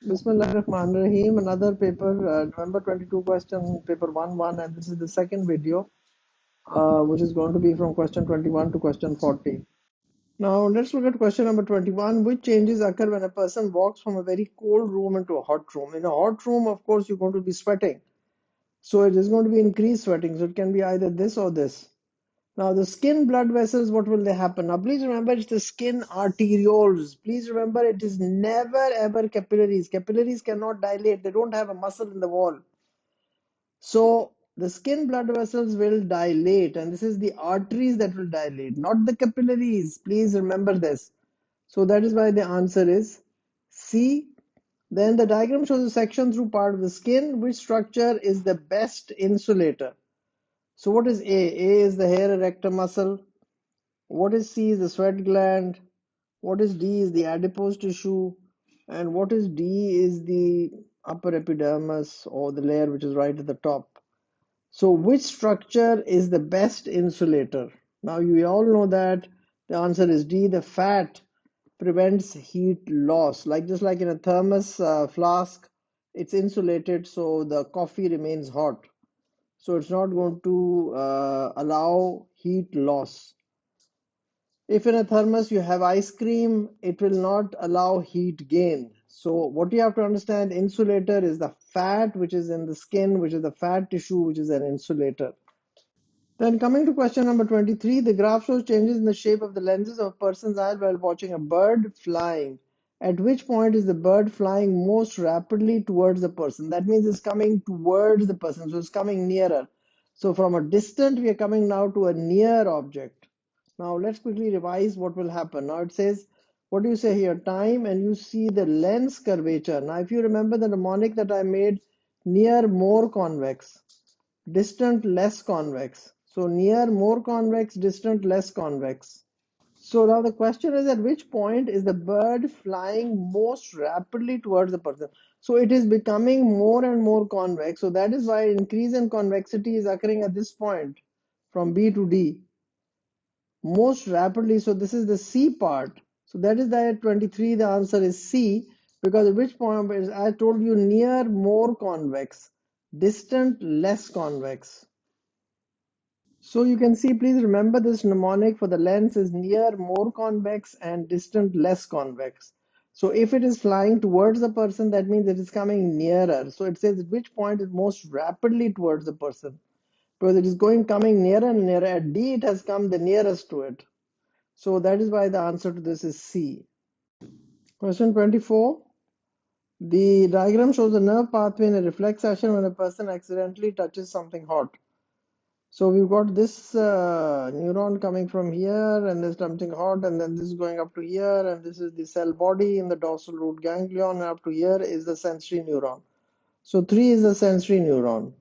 Bismillahirrahmanirrahim. Another paper, November 22 question, paper 1-1, and this is the second video, which is going to be from question 21 to question 40. Now, let's look at question number 21. Which changes occur when a person walks from a very cold room into a hot room? In a hot room, of course, you're going to be sweating. So it is going to be increased sweating. So it can be either this or this. Now, the skin blood vessels, what will they happen? Now, please remember it's the skin arterioles. Please remember it is never ever capillaries. Capillaries cannot dilate. They don't have a muscle in the wall. So the skin blood vessels will dilate, and this is the arteries that will dilate, not the capillaries. Please remember this. So that is why the answer is C. Then the diagram shows a section through part of the skin. Which structure is the best insulator? So what is A? A is the hair erector muscle. What is C is the sweat gland. What is D is the adipose tissue. And what is D is the upper epidermis, or the layer which is right at the top. So which structure is the best insulator? Now you all know that the answer is D. The fat prevents heat loss. Just like in a thermos flask, it's insulated so the coffee remains hot. So it's not going to allow heat loss. If in a thermos you have ice cream, it will not allow heat gain. So what you have to understand, insulator is the fat which is in the skin, which is the fat tissue, which is an insulator. Then coming to question number 23, the graph shows changes in the shape of the lenses of a person's eye while watching a bird flying. At which point is the bird flying most rapidly towards the person? That means it's coming towards the person, so it's coming nearer. So from a distant, we are coming now to a near object. Now let's quickly revise what will happen. Now it says, what do you say here? Time, and you see the lens curvature. Now if you remember the mnemonic that I made, near more convex, distant less convex. So near more convex, distant less convex. So now the question is, at which point is the bird flying most rapidly towards the person? So it is becoming more and more convex. So that is why increase in convexity is occurring at this point from B to D most rapidly. So this is the C part. So that is that 23, the answer is C, because at which point is, I told you, near more convex, distant less convex. So you can see, please remember this mnemonic for the lens is near more convex and distant less convex. So if it is flying towards the person, that means it is coming nearer. So it says at which point is most rapidly towards the person, because it is coming nearer and nearer. At D, it has come the nearest to it. So that is why the answer to this is C. Question 24. The diagram shows a nerve pathway in a reflex action when a person accidentally touches something hot. So we've got this neuron coming from here, and there's something hot, and then this is going up to here, and this is the cell body in the dorsal root ganglion, and up to here is the sensory neuron. So 3 is the sensory neuron.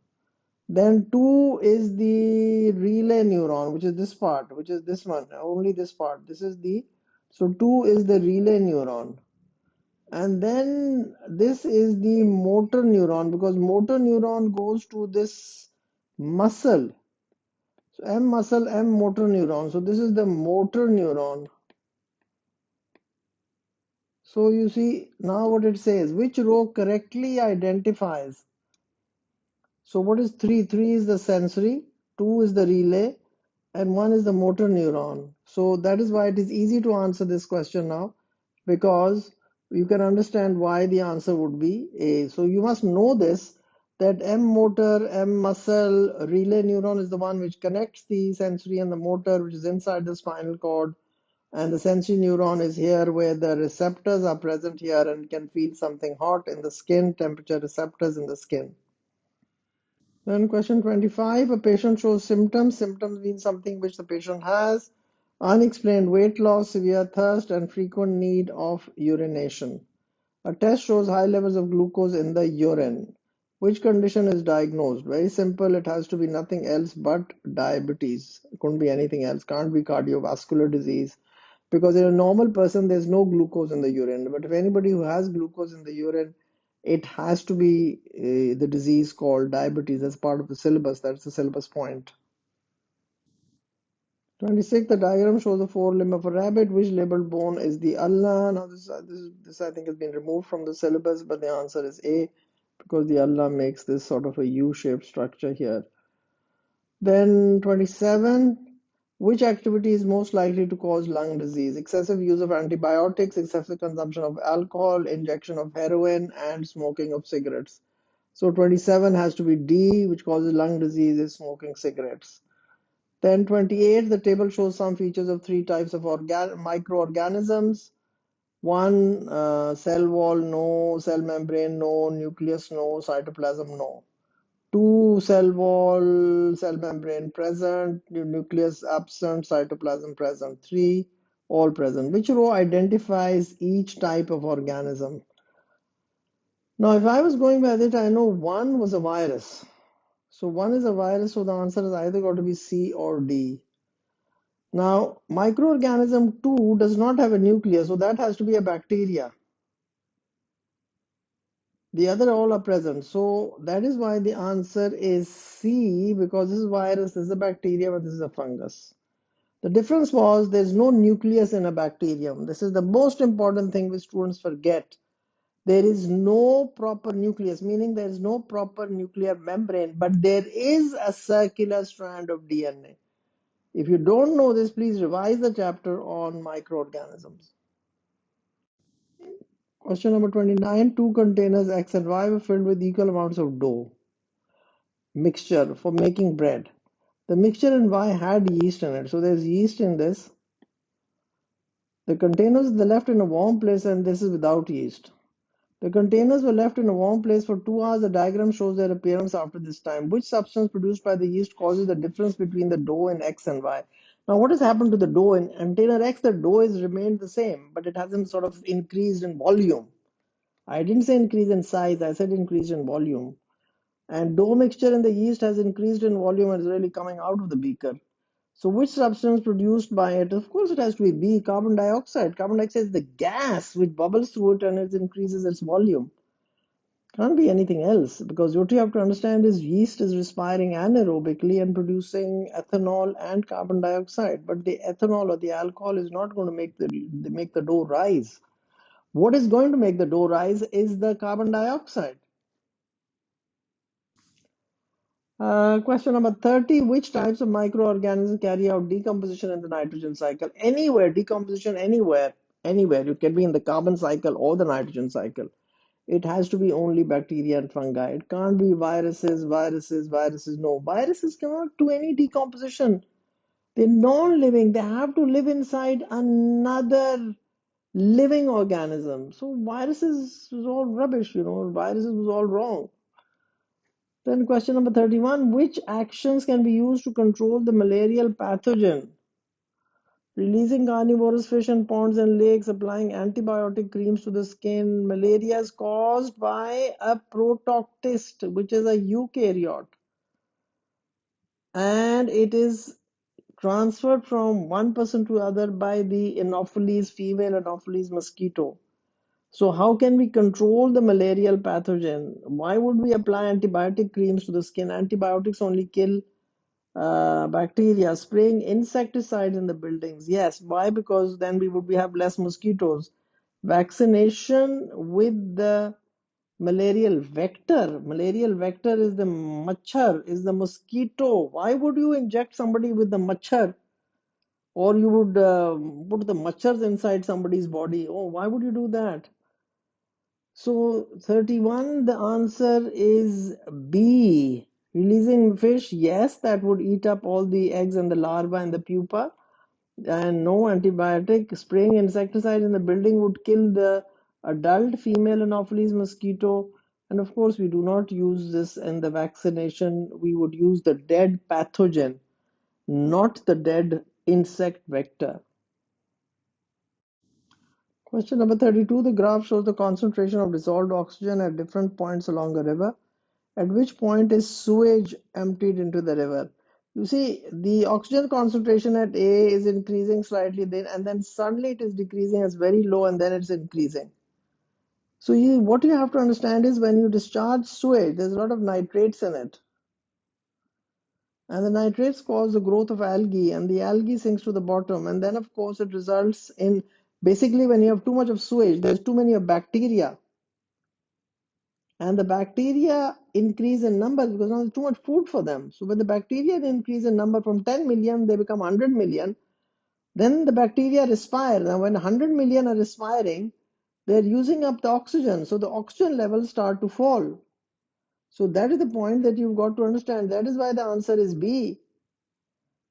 Then 2 is the relay neuron, which is this part, which is this one, only this part. So 2 is the relay neuron. And then this is the motor neuron, because motor neuron goes to this muscle. So M muscle, M motor neuron. So this is the motor neuron. So you see now what it says, which row correctly identifies. So what is 3? 3 is the sensory, 2 is the relay, and 1 is the motor neuron. So that is why it is easy to answer this question now, because you can understand why the answer would be A. So you must know this, that M motor, M muscle, relay neuron is the one which connects the sensory and the motor, which is inside the spinal cord, and the sensory neuron is here where the receptors are present here and can feel something hot in the skin, temperature receptors in the skin. Then question 25, a patient shows symptoms. Symptoms mean something which the patient has: unexplained weight loss, severe thirst, and frequent need of urination. A test shows high levels of glucose in the urine. Which condition is diagnosed? Very simple, it has to be nothing else but diabetes. It couldn't be anything else, can't be cardiovascular disease, because in a normal person there's no glucose in the urine. But if anybody who has glucose in the urine, it has to be the disease called diabetes. That's part of the syllabus. That's the syllabus point. 26, the diagram shows the forelimb of a rabbit. Which labeled bone is the ulna? Now, this I think has been removed from the syllabus, but the answer is A, because the ulna makes this sort of a U-shaped structure here. Then 27, which activity is most likely to cause lung disease? Excessive use of antibiotics, excessive consumption of alcohol, injection of heroin, and smoking of cigarettes. So 27 has to be D, which causes lung disease, is smoking cigarettes. Then 28, the table shows some features of three types of microorganisms. One, cell wall, no; cell membrane, no; nucleus, no; cytoplasm, no. Two, cell wall, cell membrane present; nucleus absent; cytoplasm present. Three, all present. Which row identifies each type of organism? Now, if I was going by that, I know one was a virus. So one is a virus, so the answer is either got to be C or D. Now, microorganism 2 does not have a nucleus, so that has to be a bacteria. The other all are present. So that is why the answer is C, because this is virus, this is a bacterium, and this is a fungus. The difference was there's no nucleus in a bacterium. This is the most important thing which students forget. There is no proper nucleus, meaning there is no proper nuclear membrane, but there is a circular strand of DNA. If you don't know this, please revise the chapter on microorganisms. Question number 29. Two containers X and Y were filled with equal amounts of dough mixture for making bread. The mixture in Y had yeast in it. So there's yeast in this. The containers were left in a warm place, and this is without yeast. The containers were left in a warm place for 2 hours. The diagram shows their appearance after this time. Which substance produced by the yeast causes the difference between the dough in X and Y? Now, what has happened to the dough in container X? The dough has remained the same, but it hasn't sort of increased in volume. I didn't say increase in size, I said increase in volume. And dough mixture in the yeast has increased in volume and is really coming out of the beaker. So which substance produced by it? Of course it has to be B, carbon dioxide. Carbon dioxide is the gas which bubbles through it and it increases its volume. Can't be anything else, because what you have to understand is yeast is respiring anaerobically and producing ethanol and carbon dioxide, but the ethanol or the alcohol is not going to make the dough rise. What is going to make the dough rise is the carbon dioxide. Question number 30. Which types of microorganisms carry out decomposition in the nitrogen cycle? Anywhere, decomposition anywhere, anywhere. It can be in the carbon cycle or the nitrogen cycle. It has to be only bacteria and fungi. It can't be viruses, viruses. No, viruses cannot do any decomposition. They're non-living. They have to live inside another living organism. So viruses was all rubbish, viruses was all wrong. Then question number 31, which actions can be used to control the malarial pathogen? Releasing carnivorous fish in ponds and lakes, applying antibiotic creams to the skin. Malaria is caused by a protoctist, which is a eukaryote. And it is transferred from one person to other by the Anopheles, female Anopheles mosquito. So how can we control the malarial pathogen? Why would we apply antibiotic creams to the skin? Antibiotics only kill bacteria. Spraying insecticides in the buildings. Yes. Why? Because then we have less mosquitoes. Vaccination with the malarial vector. Malarial vector is the machhar, is the mosquito. Why would you inject somebody with the machhar? Or you would put the machhars inside somebody's body. Oh, why would you do that? So 31, the answer is B. Releasing fish, yes, that would eat up all the eggs and the larvae and the pupa. And no antibiotic. Spraying insecticide in the building would kill the adult female Anopheles mosquito. And of course, we do not use this in the vaccination. We would use the dead pathogen, not the dead insect vector. Question number 32. The graph shows the concentration of dissolved oxygen at different points along a river. At which point is sewage emptied into the river? You see, the oxygen concentration at A is increasing slightly, and then suddenly it is decreasing. It's very low, and then it's increasing. So what you have to understand is when you discharge sewage, there's a lot of nitrates in it. And the nitrates cause the growth of algae, and the algae sinks to the bottom. And then, of course, it results in, basically, when you have too much of sewage, there's too many of bacteria. And the bacteria increase in numbers because now there's too much food for them. So when the bacteria increase in number from 10 million, they become 100 million. Then the bacteria respire. Now, when 100 million are respiring, they're using up the oxygen. So the oxygen levels start to fall. So that is the point that you've got to understand. That is why the answer is B.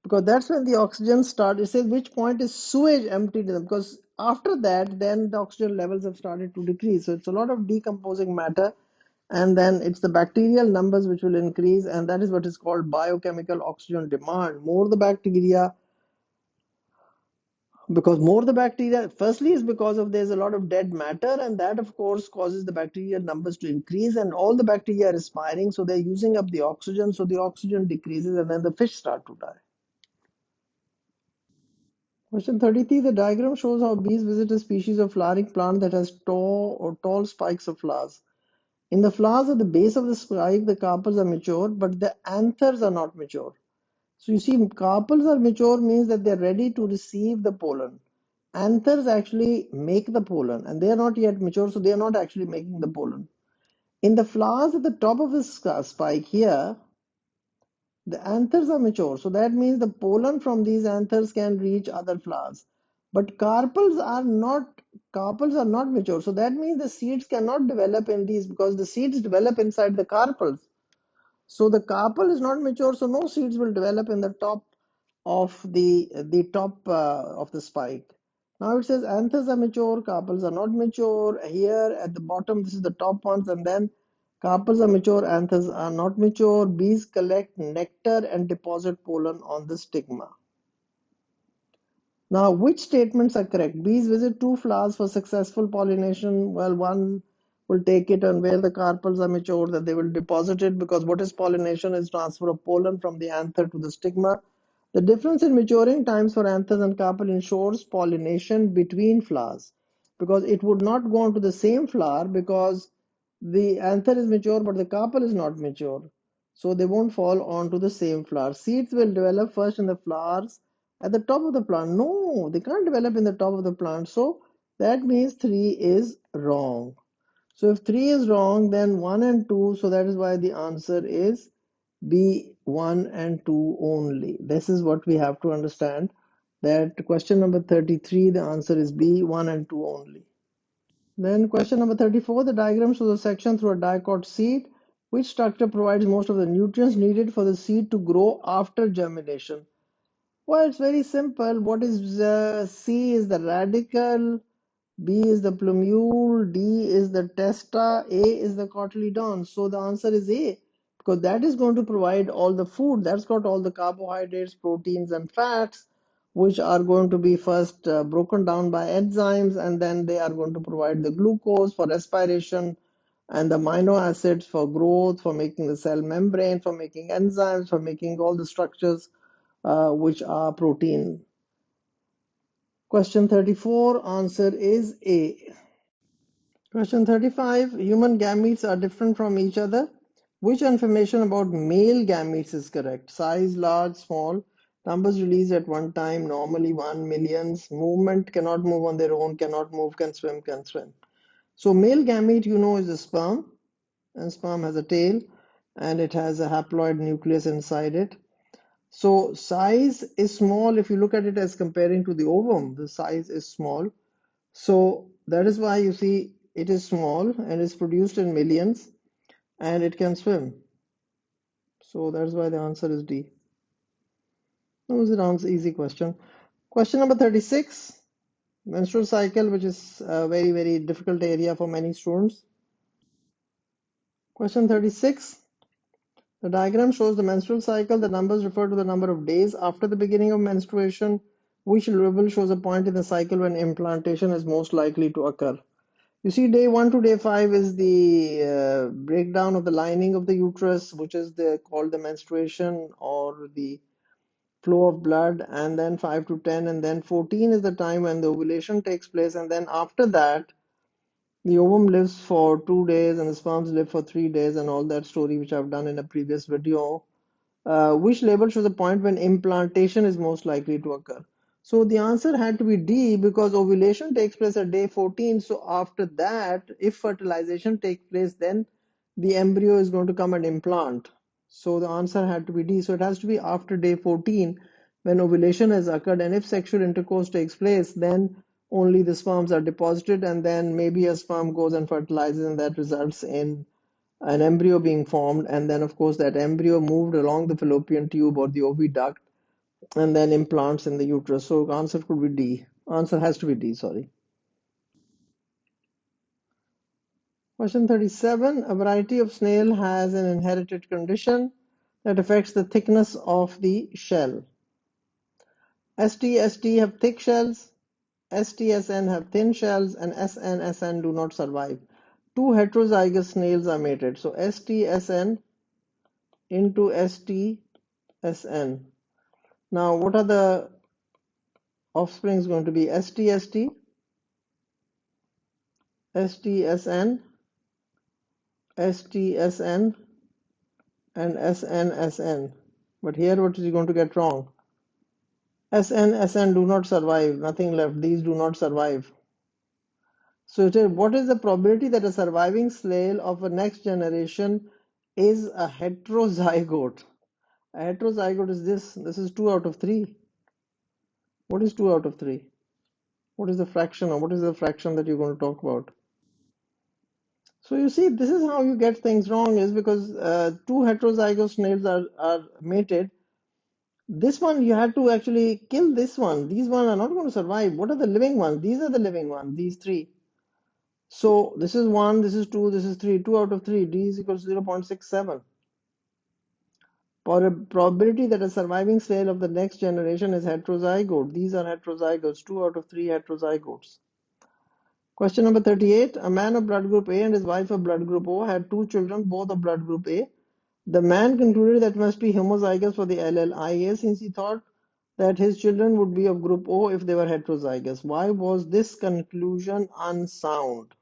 Because that's when the oxygen starts. It says which point is sewage emptied in them. Because after that, then the oxygen levels have started to decrease. So it's a lot of decomposing matter. And then it's the bacterial numbers which will increase. And that is what is called biochemical oxygen demand. More the bacteria, because more the bacteria, firstly is because of there's a lot of dead matter, and that of course causes the bacterial numbers to increase, and all the bacteria are respiring, so they're using up the oxygen, so the oxygen decreases and then the fish start to die. Question 33, the diagram shows how bees visit a species of flowering plant that has tall spikes of flowers. In the flowers at the base of the spike, the carpels are mature, but the anthers are not mature. So you see, carpels are mature means that they're ready to receive the pollen. Anthers actually make the pollen, and they are not yet mature, so they are not actually making the pollen. In the flowers at the top of the spike here, the anthers are mature, so that means the pollen from these anthers can reach other flowers. But carpels are not mature, so that means the seeds cannot develop in these because the seeds develop inside the carpels. So the carpel is not mature, so no seeds will develop in the top of the spike. Now it says anthers are mature, carpels are not mature. Here at the bottom, this is the top ones, and then carpels are mature, anthers are not mature. Bees collect nectar and deposit pollen on the stigma. Now, which statements are correct? Bees visit two flowers for successful pollination. Well, one will take it, and where the carpels are mature, that they will deposit it, because what is pollination is transfer of pollen from the anther to the stigma. The difference in maturing times for anthers and carpel ensures pollination between flowers, because it would not go onto the same flower because the anther is mature but the carpel is not mature. So they won't fall onto the same flower. Seeds will develop first in the flowers at the top of the plant. No, they can't develop in the top of the plant. So that means 3 is wrong. So if 3 is wrong, then 1 and 2, so that is why the answer is B, 1 and 2 only. This is what we have to understand, that question number 33, the answer is B, 1 and 2 only. Then question number 34, the diagram shows a section through a dicot seed. Which structure provides most of the nutrients needed for the seed to grow after germination? Well, it's very simple. What is C is the radicle, B is the plumule, D is the testa, A is the cotyledon. So the answer is A, because that is going to provide all the food. That's got all the carbohydrates, proteins, and fats, which are going to be first broken down by enzymes, and then they are going to provide the glucose for respiration and the amino acids for growth, for making the cell membrane, for making enzymes, for making all the structures which are protein. Question 34, answer is A. Question 35, human gametes are different from each other. Which information about male gametes is correct? Size, large, small, numbers released at one time, normally 1 millions, movement, cannot move on their own, cannot move, can swim, can swim. So male gamete, you know, is a sperm, and sperm has a tail, and it has a haploid nucleus inside it. So size is small. If you look at it as comparing to the ovum, the size is small. So that is why you see it is small and is produced in millions, and it can swim. So that's why the answer is D. That was an easy question. Question number 36, menstrual cycle, which is a very, very difficult area for many students. Question 36, the diagram shows the menstrual cycle. The numbers refer to the number of days after the beginning of menstruation. Which label shows a point in the cycle when implantation is most likely to occur? You see, day 1 to day 5 is the breakdown of the lining of the uterus, which is called the menstruation or the flow of blood, and then 5 to 10, and then 14 is the time when the ovulation takes place, and then after that, the ovum lives for 2 days and the sperms live for 3 days, and all that story which I've done in a previous video. which label shows the point when implantation is most likely to occur? So the answer had to be D, because ovulation takes place at day 14. So after that, if fertilization takes place, then the embryo is going to come and implant. So the answer had to be D. So it has to be after day 14 when ovulation has occurred. And if sexual intercourse takes place, then only the sperms are deposited, and then maybe a sperm goes and fertilizes, and that results in an embryo being formed, and then of course that embryo moved along the fallopian tube or the oviduct and then implants in the uterus. So answer could be D. Answer has to be D, sorry. Question 37. A variety of snail has an inherited condition that affects the thickness of the shell. ST have thick shells, STSN have thin shells, and SN do not survive. Two heterozygous snails are mated. So STSN into STSN. Now, what are the offspring going to be? STST, STSN, STSN, and SNSN. But here, what is he going to get wrong? SNSN do not survive. Nothing left. These do not survive. So, what is the probability that a surviving snail of a next generation is a heterozygote? A heterozygote is this. This is 2 out of 3. What is 2 out of 3? What is the fraction, or what is the fraction that you're going to talk about? So you see, this is how you get things wrong, is because two heterozygous snails are mated. This one, you have to actually kill this one. These one are not going to survive. What are the living ones? These are the living ones, these 3. So this is 1, this is 2, this is 3. 2 out of 3. D is equals to 0.67. For a probability that a surviving snail of the next generation is heterozygote. These are heterozygotes. 2 out of 3 heterozygotes. Question number 38. A man of blood group A and his wife of blood group O had 2 children, both of blood group A. The man concluded that must be homozygous for the LLIA, since he thought that his children would be of group O if they were heterozygous. Why was this conclusion unsound?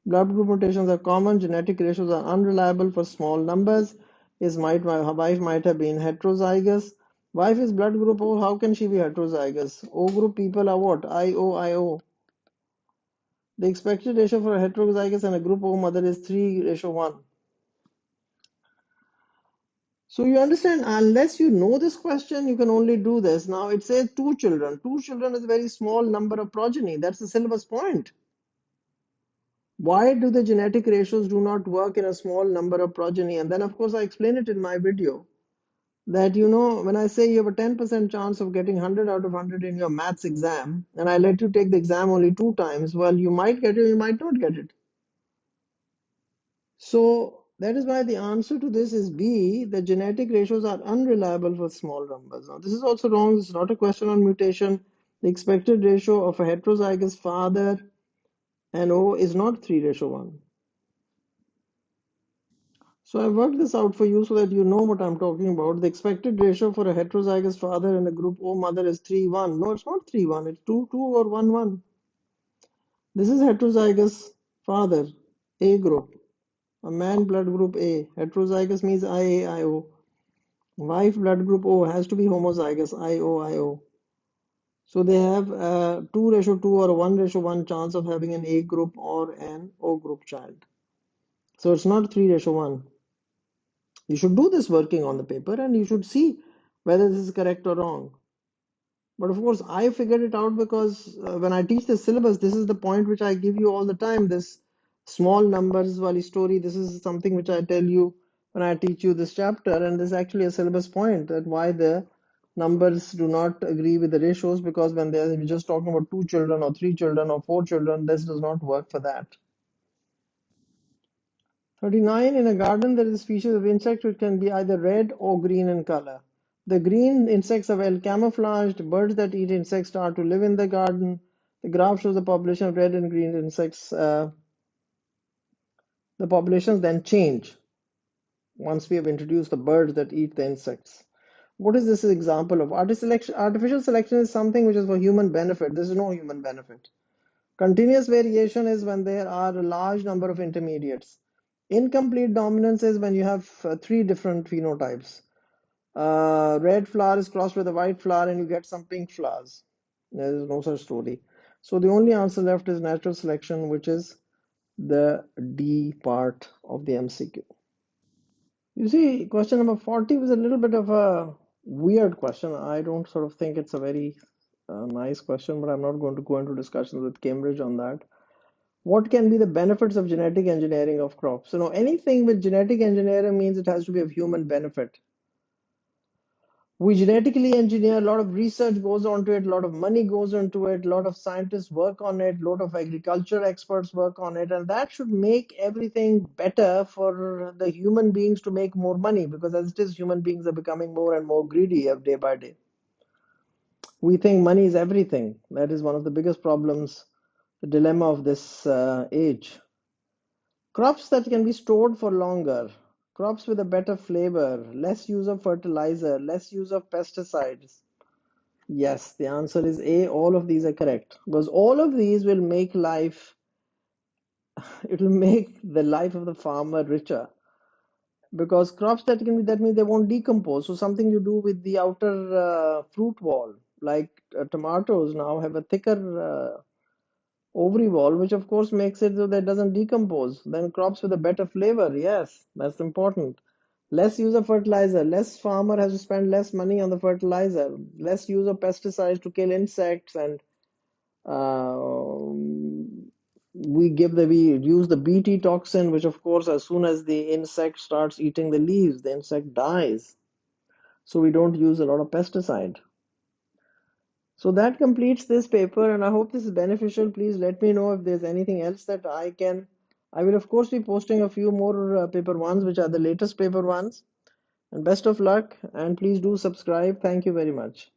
Blood group mutations are common. Genetic ratios are unreliable for small numbers. His wife might have been heterozygous. Wife is blood group O. How can she be heterozygous? O group people are what? IO. The expected ratio for a heterozygous and a group O mother is 3:1. So you understand, unless you know this question, you can only do this. Now it says 2 children. 2 children is a very small number of progeny. That's the syllabus point. Why do the genetic ratios do not work in a small number of progeny? And then of course I explain it in my video that, when I say you have a 10% chance of getting 100 out of 100 in your maths exam, and I let you take the exam only 2 times, well, you might get it, you might not get it. So that is why the answer to this is B. The genetic ratios are unreliable for small numbers. Now, this is also wrong. This is not a question on mutation. The expected ratio of a heterozygous father and O is not 3:1. So I worked this out for you so that you know what I'm talking about. The expected ratio for a heterozygous father and a group O mother is 3:1. No, it's not 3:1. It's 2:2 or 1:1. This is heterozygous father, A group. A man blood group A. Heterozygous means IAIO. Wife blood group O has to be homozygous, IOIO. So they have a 2:2 or a 1:1 chance of having an A group or an O group child. So it's not 3:1. You should do this working on the paper and you should see whether this is correct or wrong. But of course, I figured it out because when I teach the syllabus, this is the point which I give you all the time. This small numbers wali story, this is something which I tell you when I teach you this chapter, and this is actually a syllabus point, that why the numbers do not agree with the ratios, because when they're just talking about 2 children or 3 children or 4 children, this does not work for that. 39. In a garden, there is a species of insect which can be either red or green in color. The green insects are well camouflaged. Birds that eat insects start to live in the garden. The graph shows the population of red and green insects. The populations then change once we have introduced the birds that eat the insects. What is this example of? Artificial selection is something which is for human benefit. This is no human benefit. Continuous variation is when there are a large number of intermediates. Incomplete dominance is when you have 3 different phenotypes. Red flower is crossed with a white flower and you get some pink flowers. There is no such story. So the only answer left is natural selection, which is the D part of the MCQ. You see, question number 40 was a little bit of a weird question. I don't sort of think it's a very nice question, but I'm not going to go into discussions with Cambridge on that. What can be the benefits of genetic engineering of crops? So, anything with genetic engineering means it has to be of human benefit. We genetically engineer, a lot of research goes onto it, a lot of money goes into it, a lot of scientists work on it, a lot of agriculture experts work on it, and that should make everything better for the human beings to make more money, because as it is, human beings are becoming more and more greedy day by day. We think money is everything. That is one of the biggest problems, the dilemma of this age. Crops that can be stored for longer, crops with a better flavor, less use of fertilizer, less use of pesticides. Yes, the answer is A. All of these are correct, because all of these will make life, it will make the life of the farmer richer. Because crops that can be, that means they won't decompose. So something you do with the outer fruit wall, like tomatoes now have a thicker ovary wall, which of course makes it so that it doesn't decompose. Then crops with a better flavor, yes, that's important. Less use of fertilizer, less farmer has to spend less money on the fertilizer, less use of pesticides to kill insects, and we use the Bt toxin, which of course as soon as the insect starts eating the leaves, the insect dies. So we don't use a lot of pesticide. So that completes this paper, and I hope this is beneficial. Please let me know if there's anything else that I will of course be posting a few more paper ones, which are the latest paper ones. And best of luck, and please do subscribe. Thank you very much.